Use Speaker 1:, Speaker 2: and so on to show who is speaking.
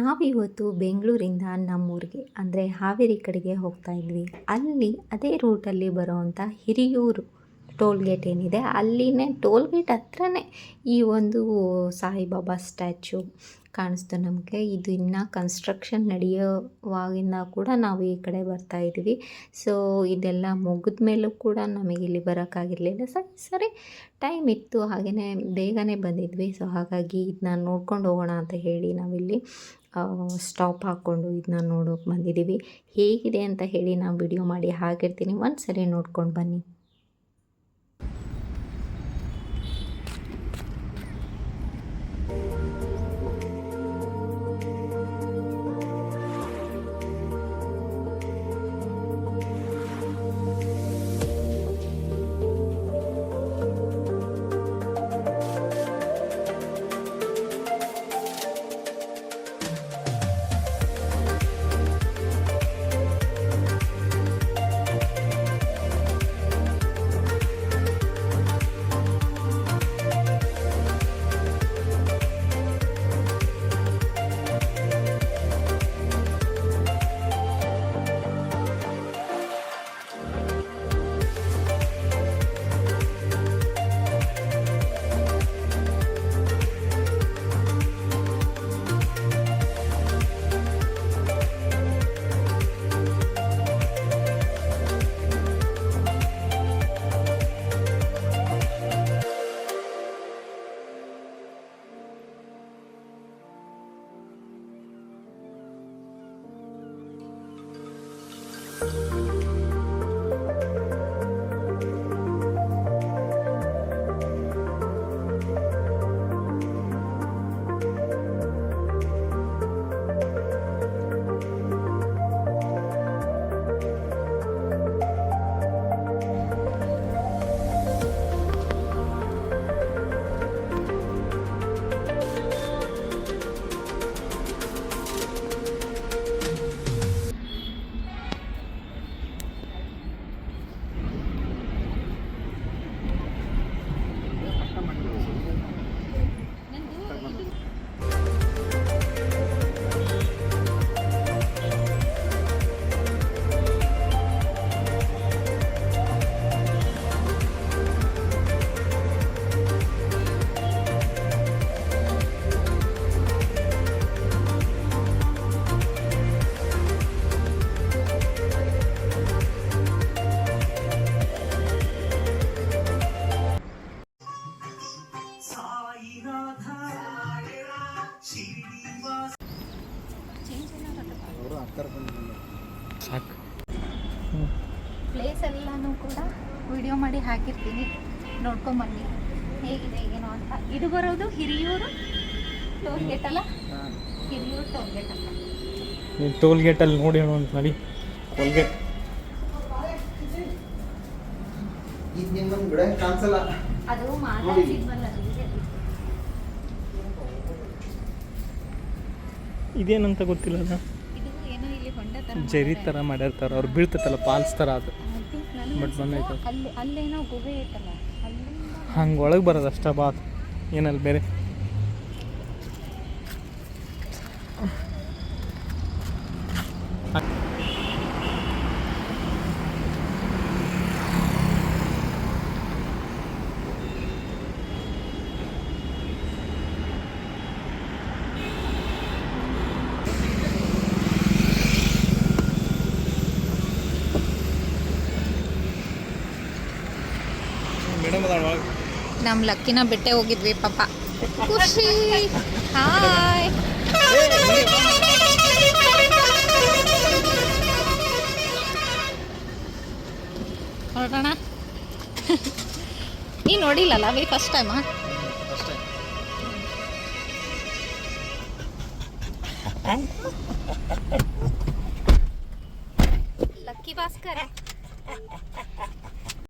Speaker 1: ನಾವಿವತ್ತು ಬೆಂಗಳೂರಿಂದ ನಮ್ಮೂರಿಗೆ ಅಂದರೆ ಹಾವೇರಿ ಕಡೆಗೆ ಹೋಗ್ತಾ ಇದ್ವಿ. ಅಲ್ಲಿ ಅದೇ ರೂಟಲ್ಲಿ ಬರೋವಂಥ ಹಿರಿಯೂರು ಟೋಲ್ಗೇಟ್ ಏನಿದೆ ಅಲ್ಲಿನೇ ಟೋಲ್ಗೇಟ್ ಹತ್ರನೇ ಈ ಒಂದು ಸಾಯಿಬಾಬಾ ಸ್ಟ್ಯಾಚ್ಯೂ ಕಾಣಿಸ್ತು ನಮಗೆ. ಇದು ಇನ್ನೂ ಕನ್ಸ್ಟ್ರಕ್ಷನ್ ನಡೆಯೋವಾಗಿಂದ ಕೂಡ ನಾವು ಈ ಕಡೆ ಬರ್ತಾ ಇದ್ದೀವಿ. ಸೊ ಇದೆಲ್ಲ ಮುಗಿದ ಮೇಲೂ ಕೂಡ ನಮಗೆ ಇಲ್ಲಿ ಬರೋಕ್ಕಾಗಿರಲಿಲ್ಲ. ಸರಿ ಟೈಮ್ ಇತ್ತು, ಹಾಗೆಯೇ ಬೇಗನೆ ಬಂದಿದ್ವಿ. ಸೊ ಹಾಗಾಗಿ ಇದನ್ನ ನೋಡ್ಕೊಂಡು ಹೋಗೋಣ ಅಂತ ಹೇಳಿ ನಾವಿಲ್ಲಿ ಸ್ಟಾಪ್ ಹಾಕ್ಕೊಂಡು ಇದನ್ನ ನೋಡೋಕೆ ಬಂದಿದ್ದೀವಿ. ಹೇಗಿದೆ ಅಂತ ಹೇಳಿ ನಾನು ವಿಡಿಯೋ ಮಾಡಿ ಹಾಕಿರ್ತೀನಿ, ಒಂದು ಸರಿ ನೋಡ್ಕೊಂಡು ಬನ್ನಿ.
Speaker 2: ಸಾಕು
Speaker 1: ಪ್ಲೇಸ್ ಎಲ್ಲನೂ ಕೂಡ ವಿಡಿಯೋ ಮಾಡಿ ಹಾಕಿರ್ತೀನಿ, ನೋಡ್ಕೊಂಬನ್ನಿ ಹೇಗಿದೆ ಏನೋ ಅಂತ. ಇದು ಬರೋದು ಹಿರಿಯೂರು ಟೋಲ್ಗೇಟ್ ಅಲ್ಲ, ಹಿರಿಯೂರು ಟೋಲ್ಗೇಟ್ ಅಂತ.
Speaker 2: ನೀವು ಟೋಲ್ಗೇಟಲ್ಲಿ ನೋಡಿ ಹೇಳೋ ಅಂತ ನೋಡಿ. ಟೋಲ್ಗೇಟ್
Speaker 1: ಅದು ಮಾತಾಡಿದ್ವಲ್ಲ,
Speaker 2: ಇದೇನಂತ ಗೊತ್ತಿಲ್ಲ.
Speaker 1: ಇದು ಏನೋ ಇಲ್ಲಿ ಹೊಂಡ ಥರ
Speaker 2: ಜರಿ ಥರ ಮಾಡಿರ್ತಾರೆ, ಅವ್ರು ಬೀಳ್ತೈತಲ್ಲ ಪಾಲ್ಸ್ ಥರ ಅದು. ಬಟ್ ಬಂದೈತೆ
Speaker 1: ಅಲ್ಲೇನೋ ಗುಹೆ ಐತಲ್ಲ,
Speaker 2: ಹಂಗೆ ಒಳಗೆ ಬರೋದು ಅಷ್ಟ ಬಾತ್, ಏನಲ್ಲಿ ಬೇರೆ.
Speaker 1: ನಮ್ಮ ಲಕ್ಕಿನ ಬಿಟ್ಟೆ ಹೋಗಿದ್ವಿ ಪಾಪ. ಖುಷಿ ಹಾಯ್. ಹೊರಡೋಣ. ನೀ ನೋಡಿಲ್ಲಲ್ಲ ಬೈ ಫಸ್ಟ್ ಟೈಮಾ? ಲಕ್ಕಿ ಭಾಸ್ಕರ್